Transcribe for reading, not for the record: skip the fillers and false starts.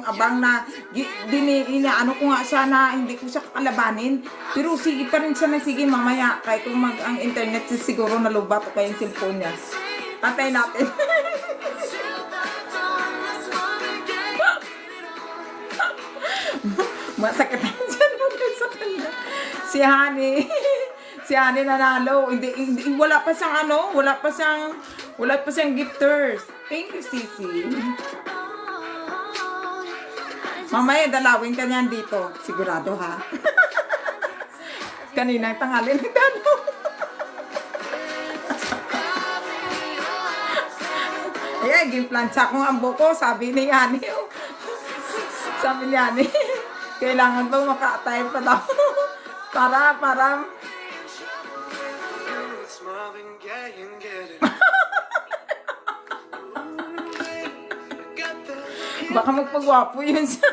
abang-abang na inaano ko nga siya na hindi ko siya kakalabanin. Pero sige pa rin siya na sige mamaya. Kahit kung ang internet siya siguro nalubat o kaya yung cellphone niya. Patay natin. Masakit ang dyan sa kanya. Si Honey. Si Honey nanalo. Hindi, wala pa siyang wala pa siyang gifters. Thank you, Sisi. Mamaya, dalawin ka niyan dito. Sigurado, ha? Kaninang tanghali nagdalo. Ayan, ginplansya ko ang buko. Sabi ni Yani. Sabi ni Yani, kailangan bang maka-attire pa daw? para baka magpagwapo yun siya.